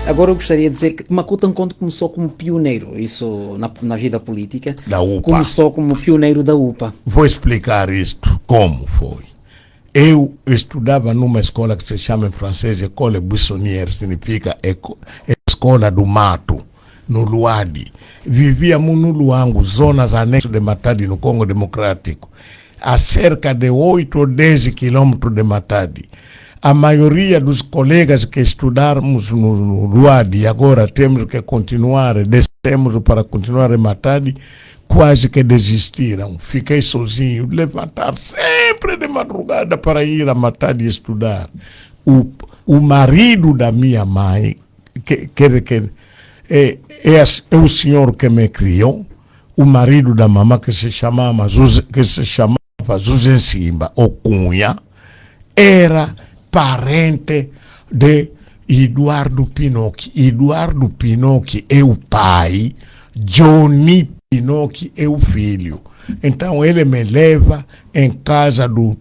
Agora eu gostaria de dizer que Makuta Nkonde começou como pioneiro, isso na vida política. Da UPA. Começou como pioneiro da UPA. Vou explicar isto, como foi. Eu estudava numa escola que se chama em francês École Buissonnière, significa Escola do Mato, no Luadi. Vivíamos no Luango, zonas anexas de Matadi, no Congo Democrático, a cerca de 8 ou 10 quilômetros de Matadi. A maioria dos colegas que estudamos no Luadi e agora temos que continuar, descemos para continuar em Matadi, quase que desistiram. Fiquei sozinho, levantar sempre de madrugada para ir a Matadi estudar. O marido da minha mãe, é o senhor que me criou, o marido da mamãe que se chamava José Simba, ou Cunha, era parente de Eduardo Pinocchi. Eduardo Pinocchi é o pai, Johnny Pinocchi é o filho. Então ele me leva em casa do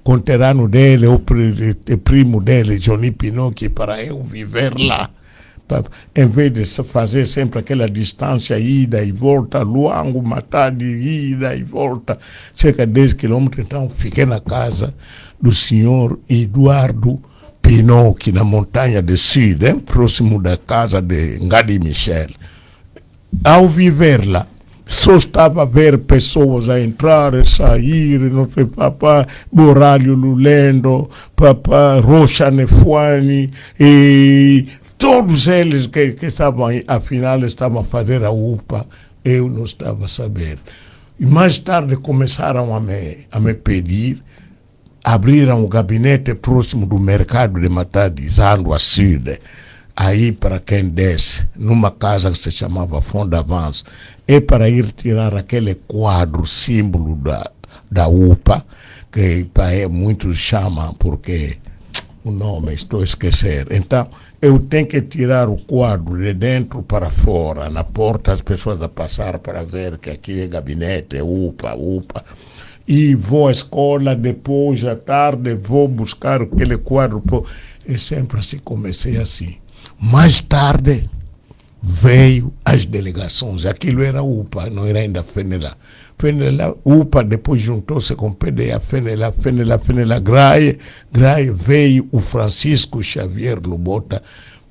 conterrâneo dele, o primo dele, Johnny Pinocchi, para eu viver lá. Em vez de fazer sempre aquela distância, ida e volta, Luango, Matadi, ida e volta, cerca de 10 quilômetros, então fiquei na casa do senhor Eduardo Pinocchi, na montanha de Sud, próximo da casa de Ngadi Michel. Ao viver lá, só estava a ver pessoas a entrar e sair, não sei, papá Boralho Lulendo, papá Rocha Nefuani, e todos eles que estavam, afinal, estavam a fazer a UPA, eu não estava a saber. E mais tarde começaram a me pedir, abriram o gabinete próximo do mercado de Matadi, Zando a Sud, aí para quem desce, numa casa que se chamava Fond d'Avance, é para ir tirar aquele quadro, símbolo da UPA, que muitos chamam porque o nome estou a esquecer. Então, eu tenho que tirar o quadro de dentro para fora, na porta as pessoas a passar para ver que aqui é gabinete, é UPA. E vou à escola, depois, à tarde, vou buscar aquele quadro. E sempre assim, comecei assim. Mais tarde, veio as delegações. Aquilo era UPA, não era ainda FENELA. FENELA, UPA, depois juntou-se com PDA, FENELA, GRAE, veio o Francisco Xavier Lubota,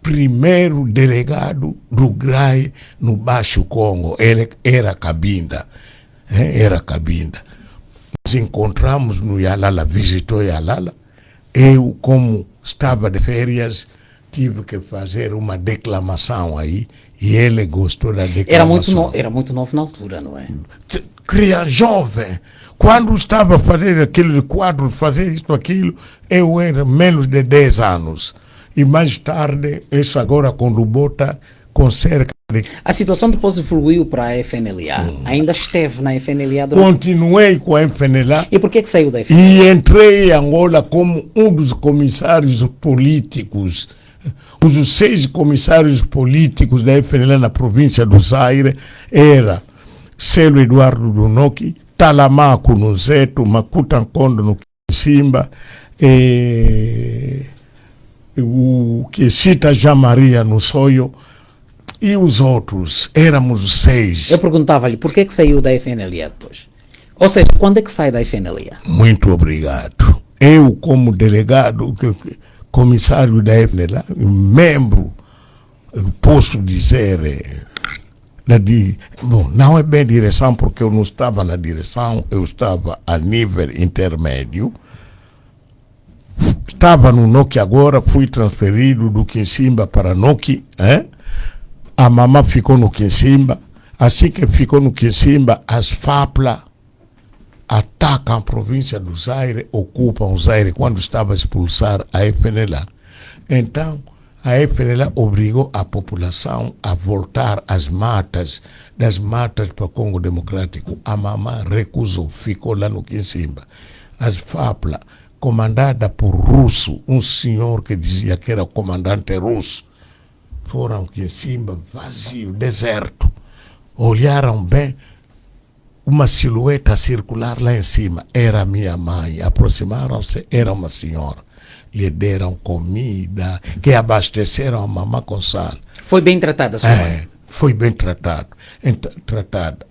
primeiro delegado do GRAE no Baixo Congo. Ele era Cabinda. Nos encontramos no Yalala, visitou Yalala. Eu, como estava de férias, tive que fazer uma declamação aí, e ele gostou da declamação. Era muito novo na altura, não é? Criança jovem. Quando estava a fazer aquele quadro, fazer isto, aquilo, eu era menos de 10 anos. E mais tarde, isso agora com Lubota, com cerca de... A situação depois evoluiu para a FNLA. Ainda esteve na FNLA durante... Continuei com a FNLA. E por que saiu da FNLA? E entrei em Angola como um dos comissários políticos. Os 6 comissários políticos da FNLA na província do Zaire era Celo Eduardo Dunoki, Talamaco no Zeto, Makuta Nkonde no Simba, o que cita Jamaria no Soio, e os outros, éramos 6. Eu perguntava-lhe por que saiu da FNLA depois? Ou seja, quando é que sai da FNLA? Muito obrigado. Eu, como delegado, comissário da FNLA, membro, posso dizer, bom, não é bem direção, porque eu não estava na direção, eu estava a nível intermédio. Estava no Noki agora, fui transferido do Kinsimba para Noki, A mamãe ficou no Kinsimba. Assim que ficou no Kinsimba, as FAPLA atacam a província do Zaire, ocupam o Zaire quando estava a expulsar a FNLA. Então, a FNLA obrigou a população a voltar às matas, das matas para o Congo Democrático. A mamãe recusou, ficou lá no Kinsimba. As FAPLA, comandada por russo, um senhor que dizia que era o comandante russo, foram ao Kinsimba, vazio, deserto. Olharam bem, uma silhueta circular lá em cima. Era minha mãe. Aproximaram-se, era uma senhora. lhe deram comida, que abasteceram a mamã com sal. Foi bem tratada a sua mãe? Foi bem tratada.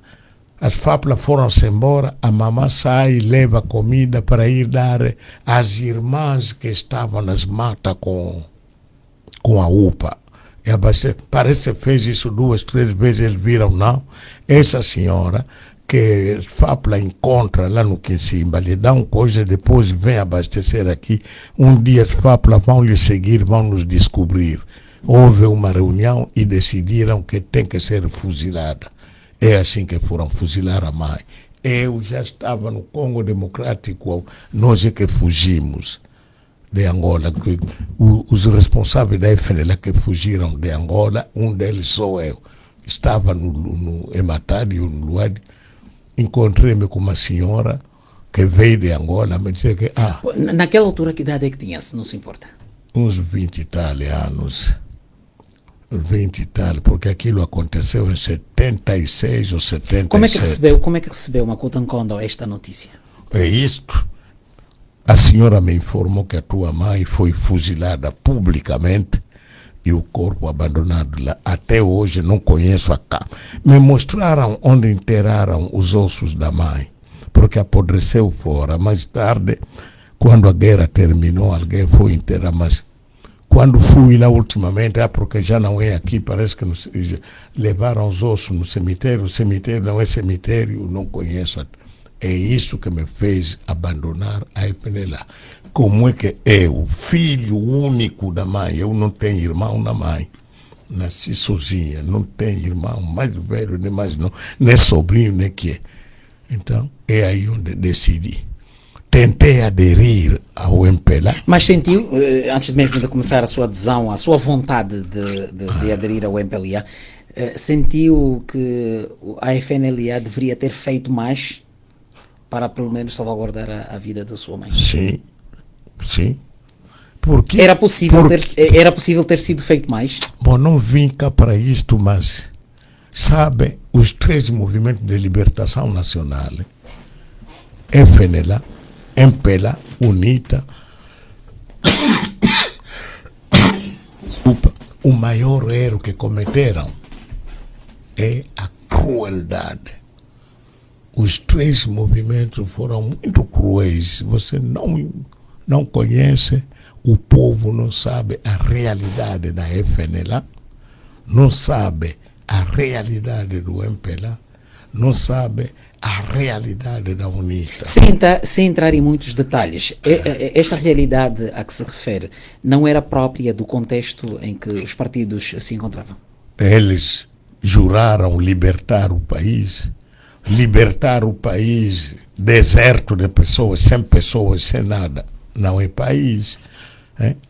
As fábulas foram-se embora, a mamã sai e leva comida para ir dar às irmãs que estavam nas matas com a UPA. Parece que fez isso 2, 3 vezes, eles viram, não. Essa senhora que Fábula encontra lá no Quinsimba, lhe dão coisa, depois vem abastecer aqui. Um dia as Fábulas vão lhe seguir, vão nos descobrir. Houve uma reunião e decidiram que tem que ser fuzilada. É assim que foram fuzilar a mãe. Eu já estava no Congo Democrático, nós é que fugimos de Angola. Os responsáveis da FNL que fugiram de Angola, um deles sou eu. Estava no Ematário, no Luade, encontrei-me com uma senhora que veio de Angola, me disse que... Naquela altura, que idade é que tinha, se não se importa? Uns 20 e tal anos. 20 e tal, porque aquilo aconteceu em 76 ou 77. Como é que recebeu Makuta Nkondo esta notícia? É isto. A senhora me informou que a tua mãe foi fuzilada publicamente e o corpo abandonado lá. Até hoje não conheço a cama. Me mostraram onde enterraram os ossos da mãe, porque apodreceu fora. Mais tarde, quando a guerra terminou, alguém foi enterrar, mas quando fui lá ultimamente, porque já não é aqui, parece que levaram os ossos no cemitério. O cemitério não é cemitério, não conheço. É isso que me fez abandonar a FNLA. Como é que eu, filho único da mãe, eu não tenho irmão na mãe, nasci sozinha, não tenho irmão mais velho, nem mais não, nem sobrinho, nem que. Então, é aí onde decidi. Tentei aderir ao MPLA. Mas sentiu, antes mesmo de começar a sua adesão, a sua vontade de aderir ao MPLA, sentiu que a FNLA deveria ter feito mais para pelo menos salvaguardar a vida da sua mãe? Sim, sim. Porque, era possível ter sido feito mais? Bom, não vim cá para isto, mas sabe, os 3 movimentos de libertação nacional, FNLA, MPLA, UNITA, o maior erro que cometeram é a crueldade. Os 3 movimentos foram muito cruéis. Você não conhece, o povo não sabe a realidade da FNLA, não sabe a realidade do MPLA, não sabe a realidade da UNITA. Sem entrar em muitos detalhes, esta realidade a que se refere não era própria do contexto em que os partidos se encontravam? Eles juraram libertar o país deserto de pessoas, sem nada. Não é país.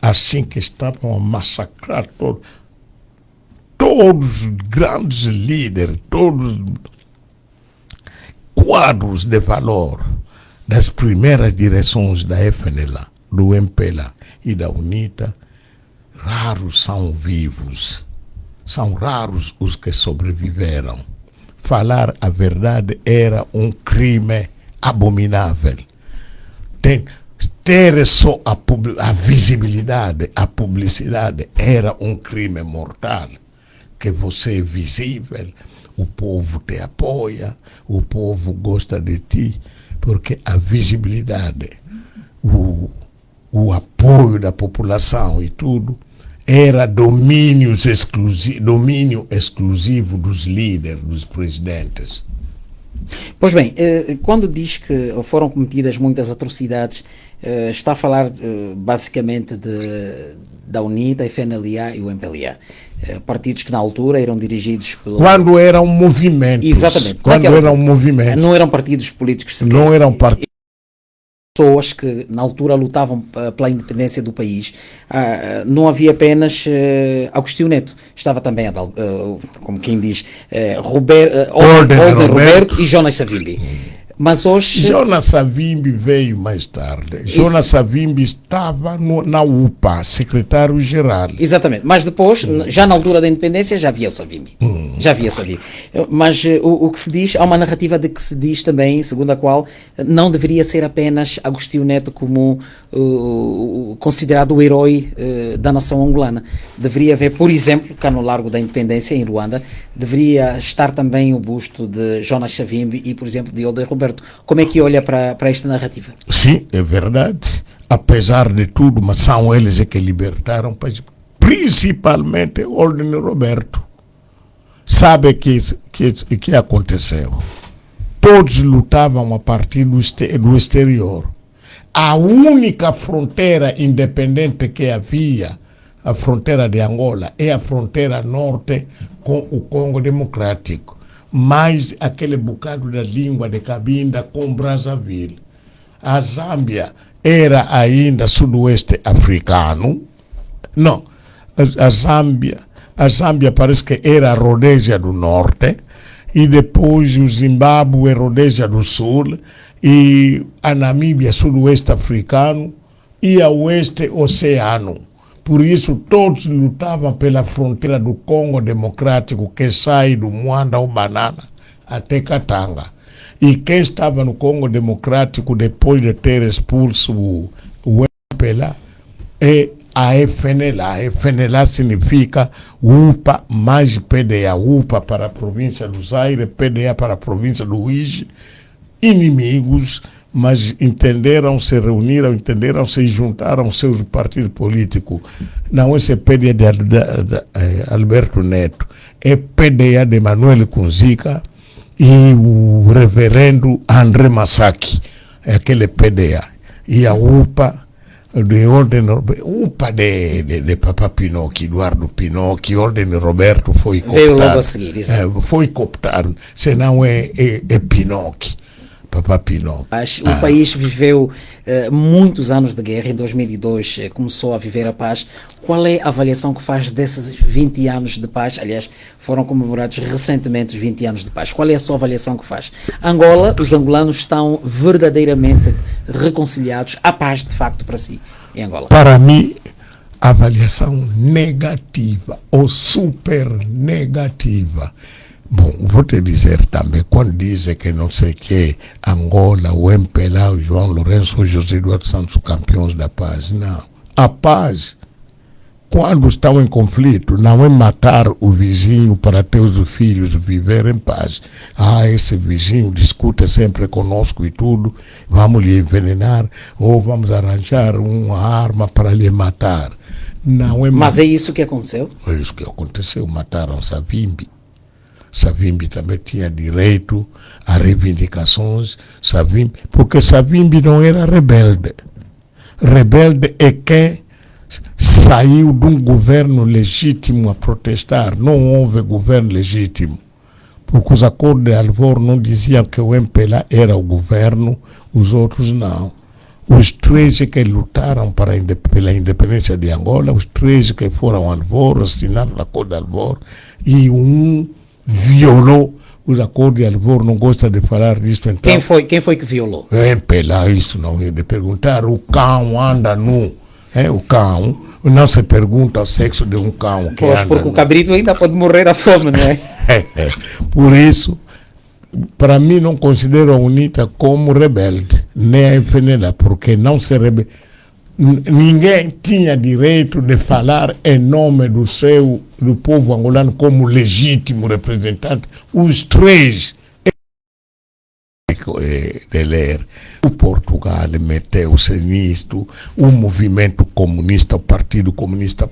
Assim que estavam a massacrar todos os grandes líderes, todos quadros de valor das primeiras direções da FNLA, do MPLA e da UNITA, raros são vivos. São raros os que sobreviveram. Falar a verdade era um crime abominável. Ter só a visibilidade, a publicidade, era um crime mortal. Que você é visível, o povo te apoia, o povo gosta de ti, porque a visibilidade, o apoio da população e tudo, era domínio exclusivo dos líderes, dos presidentes. Pois bem, quando diz que foram cometidas muitas atrocidades, está a falar basicamente da UNITA, a FNLA e o MPLA. Partidos que na altura eram dirigidos pelo... Quando eram movimentos. Exatamente. Quando eram movimentos. Não eram partidos políticos sequer. Não eram partidos. Pessoas que na altura lutavam pela independência do país. Não havia apenas Agostinho Neto, estava também, como quem diz, Roberto e Jonas Savimbi. Mas hoje... Jonas Savimbi veio mais tarde. Jonas Savimbi estava na UPA, secretário-geral. Exatamente, mas depois, já na altura da independência, já havia o Savimbi. Já havia o Savimbi. Mas o que se diz, há uma narrativa de que se diz também, segundo a qual não deveria ser apenas Agostinho Neto como considerado o herói da nação angolana. Deveria haver, por exemplo, cá no Largo da Independência, em Luanda, deveria estar também o busto de Jonas Savimbi e, por exemplo, de Helder Roberto. Como é que olha para esta narrativa? Sim, é verdade. Apesar de tudo, mas são eles que libertaram, principalmente Helder Roberto. Sabe que aconteceu? Todos lutavam a partir do exterior. A única fronteira independente que havia, a fronteira de Angola, é a fronteira norte com o Congo Democrático, mais aquele bocado da língua de Cabinda com Brazzaville. A Zâmbia era ainda sudoeste africano. Não, a Zâmbia parece que era a Rodésia do Norte, e depois o Zimbábue, Rodésia do Sul, e a Namíbia, sudoeste africano, e a oeste oceano. Por isso, todos lutavam pela fronteira do Congo Democrático, que sai do Moanda ou Banana até Katanga. E quem estava no Congo Democrático, depois de ter expulso o MPLA, é a FNLA. A FNLA significa UPA mais PDA. UPA para a província do Zaire, PDA para a província do Uíge. Inimigos, mas se reuniram e juntaram seus partidos políticos. Não é esse PDA de Alberto Neto, é PDA de Manuel Kunzika e o reverendo André Masaki, é aquele PDA. E a UPA de Papa Pinocchio, Eduardo Pinocchio, Helder Roberto foi cooptado. Veio logo a seguir, foi cooptado, senão é Pinocchio. Papa Pinocchio. O país viveu muitos anos de guerra. Em 2002 começou a viver a paz. Qual é a avaliação que faz desses 20 anos de paz? Aliás, foram comemorados recentemente os 20 anos de paz. Qual é a sua avaliação que faz? Angola, os angolanos estão verdadeiramente reconciliados, a paz de facto para si, em Angola? Para mim, avaliação negativa ou super negativa. Bom, vou te dizer também, quando dizem que não sei que Angola, o MPLA, o João Lourenço, o José Eduardo Santos, campeões da paz, não. A paz, quando estão em conflito, não é matar o vizinho para ter os filhos viver em paz. Esse vizinho discute sempre conosco e tudo, vamos lhe envenenar ou vamos arranjar uma arma para lhe matar. Não é. Mas é isso que aconteceu? É isso que aconteceu, mataram Savimbi. Savimbi também tinha direito a reivindicações, porque Savimbi não era rebelde. Rebelde é quem saiu de um governo legítimo a protestar. Não houve governo legítimo, porque os acordos de Alvor não diziam que o MPLA era o governo, os outros não. Os 13 que lutaram pela independência de Angola, os 13 que foram a Alvor, assinaram o acordo de Alvor, e violou os acordos de Alvor, não gosta de falar disso. Então, quem foi que violou? MPLA, isso não é de perguntar. O cão anda nu. O cão, não se pergunta o sexo de um cão. Porque o cabrito ainda pode morrer à fome, não é? Por isso, para mim, não considero a UNITA como rebelde, nem a FNLA, porque não se rebelde. Ninguém tinha direito de falar em nome do povo angolano como legítimo representante. Os 3 de ler. O Portugal meteu-se nisto, o movimento comunista, o Partido Comunista,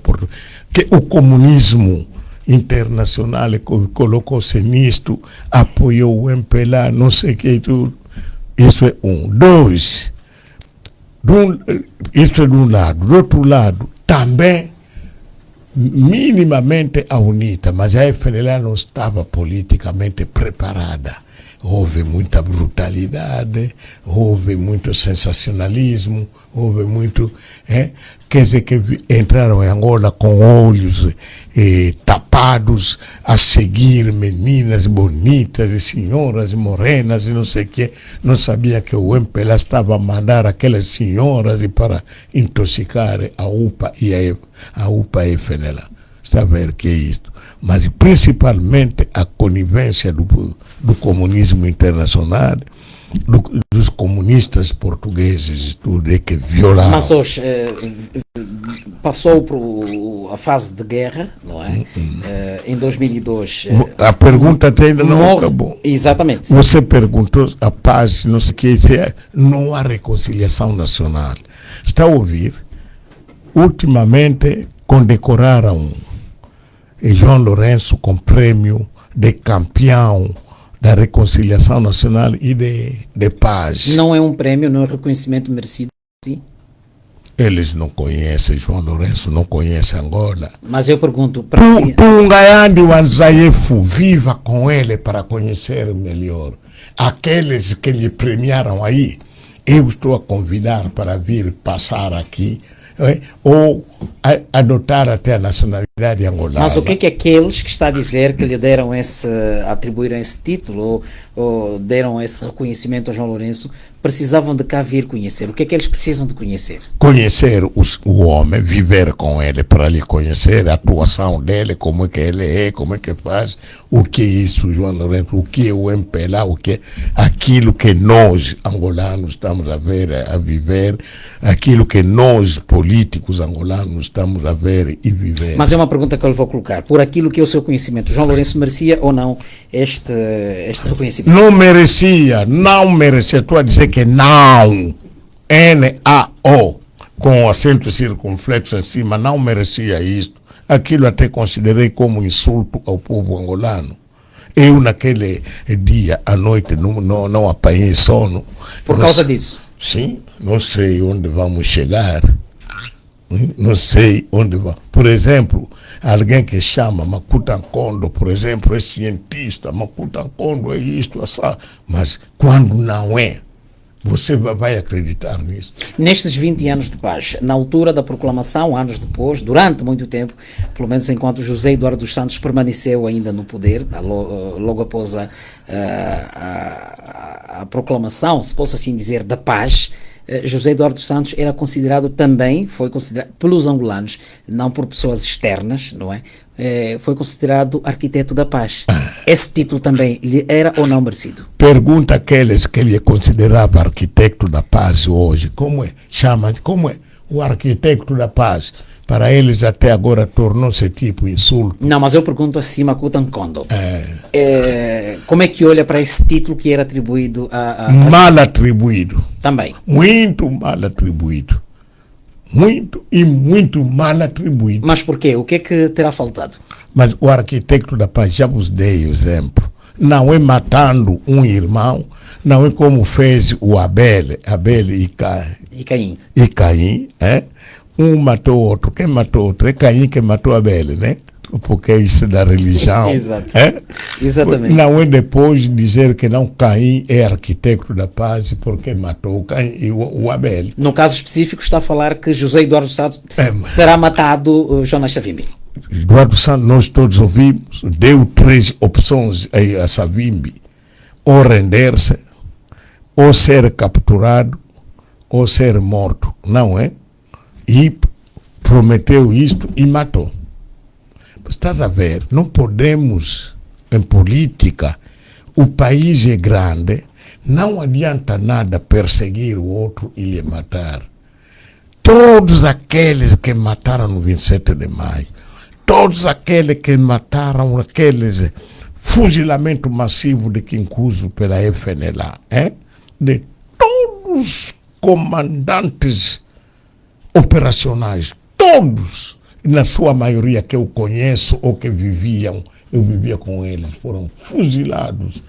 que o comunismo internacional colocou-se nisto, apoiou o MPLA, não sei o que, tudo. Isso é 1. 2. Isso é de um lado. Do outro lado, também, minimamente a UNITA, mas a FNLA não estava politicamente preparada. houve muita brutalidade, houve muito sensacionalismo, houve muito... quer dizer que entraram em Angola com olhos tapados a seguir meninas bonitas e senhoras morenas e não sei o quê. Não sabia que o MPLA estava a mandar aquelas senhoras para intoxicar a UPA e a UPA e FNLA. Está a ver que é isto. Mas principalmente a conivência do comunismo internacional, dos comunistas portugueses, tudo é que violaram. Mas hoje passou por a fase de guerra, não é? Em 2002. A pergunta até ainda não acabou. Exatamente. Você perguntou a paz, não sei o que, não há reconciliação nacional. Está a ouvir? Ultimamente condecoraram João Lourenço com prêmio de campeão da reconciliação nacional e de paz. Não é um prêmio, não é um reconhecimento merecido, sim? Eles não conhecem João Lourenço, não conhecem Angola. Mas eu pergunto para si... Tungayandi Wanzayefu, viva com ele para conhecer melhor. Aqueles que lhe premiaram aí, eu estou a convidar para vir passar aqui, ou adotar até a nacionalidade angolana. Mas o que é aqueles que está a dizer que lhe deram atribuíram esse título ou deram esse reconhecimento a João Lourenço, precisavam de cá vir conhecer? O que é que eles precisam de conhecer? Conhecer o homem, viver com ele para lhe conhecer a atuação dele, como é que ele é, como é que faz, o que é isso, João Lourenço, o que é o MPLA, o que é aquilo que nós, angolanos, estamos a ver, a viver, aquilo que nós, políticos angolanos, estamos a ver e viver. Mas é uma pergunta que eu lhe vou colocar. Por aquilo que é o seu conhecimento, João Lourenço merecia ou não este reconhecimento? Não merecia. Estou a dizer que não. N-A-O, com acento circunflexo em cima, não merecia isto. Aquilo até considerei como insulto ao povo angolano. Eu, naquele dia, à noite, não apanhei sono. Por causa disso? Sim, não sei onde vamos chegar. Não sei onde vai. Por exemplo, alguém que chama Makuta Nkondo, por exemplo, é cientista, Makuta Nkondo é isto, essa, mas quando não é, você vai acreditar nisso? Nestes 20 anos de paz, na altura da proclamação, anos depois, durante muito tempo, pelo menos enquanto José Eduardo dos Santos permaneceu ainda no poder, logo após a proclamação, se posso assim dizer, da paz, José Eduardo dos Santos era considerado também, foi considerado pelos angolanos, não por pessoas externas, não é? Foi considerado arquiteto da paz. Esse título também lhe era ou não merecido? Pergunta aqueles que ele considerava arquiteto da paz hoje, como é? Como é? O arquiteto da paz. Para eles até agora tornou-se tipo insulto. Não, mas eu pergunto assim, Makuta Nkondo. Como é que olha para esse título que era atribuído a mal atribuído. Também. Muito mal atribuído. Muito mal atribuído. Mas por quê? O que é que terá faltado? Mas o arquiteto da paz, já vos dei exemplo. Não é matando um irmão, não é como fez o Abel e Caim. Um matou outro. Quem matou outro? É Caim que matou Abel, né? Porque isso é da religião. Exato. Exatamente. Não é depois dizer que não Caim é arquiteto da paz porque matou Caim e o Abel. No caso específico está a falar que José Eduardo Santos será matado Jonas Savimbi. Eduardo Santos, nós todos ouvimos, deu 3 opções a Savimbi: ou render-se, ou ser capturado, ou ser morto, não é? E prometeu isto e matou. Estás a ver, não podemos, em política, o país é grande, não adianta nada perseguir o outro e lhe matar. Todos aqueles que mataram no 27 de maio, todos aqueles que mataram aqueles fuzilamento massivo de Quincuso pela FNLA, de todos os comandantes operacionais, todos, na sua maioria que eu conheço ou que viviam, eu vivia com eles, foram fuzilados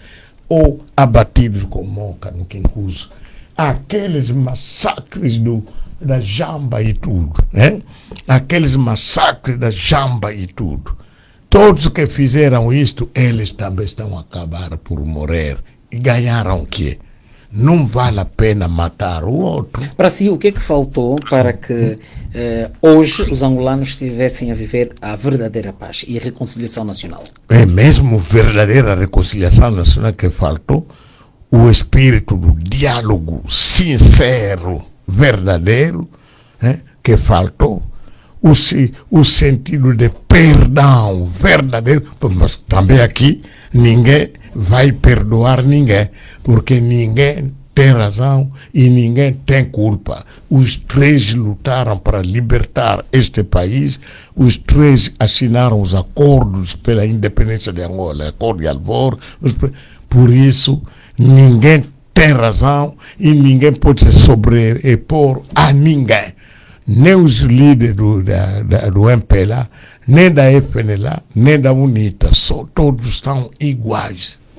ou abatidos com moca no Quincuso. Aqueles massacres da Jamba e tudo, aqueles massacres da Jamba e tudo. Todos que fizeram isto, eles também estão a acabar por morrer. e ganharam o quê? Não vale a pena matar o outro. Para si, o que é que faltou para que hoje os angolanos estivessem a viver a verdadeira paz e a reconciliação nacional? É mesmo verdadeira reconciliação nacional que faltou, o espírito do diálogo sincero, verdadeiro, que faltou, o sentido de perdão verdadeiro, mas também aqui ninguém vai perdoar ninguém, porque ninguém tem razão e ninguém tem culpa. Os três lutaram para libertar este país, os três assinaram os acordos pela independência de Angola, acordo de Alvor, por isso ninguém tem razão e ninguém pode se sobrepor a ninguém. Nem os líderes do MPLA, nem da FNLA, nem da UNITA, todos estão iguais.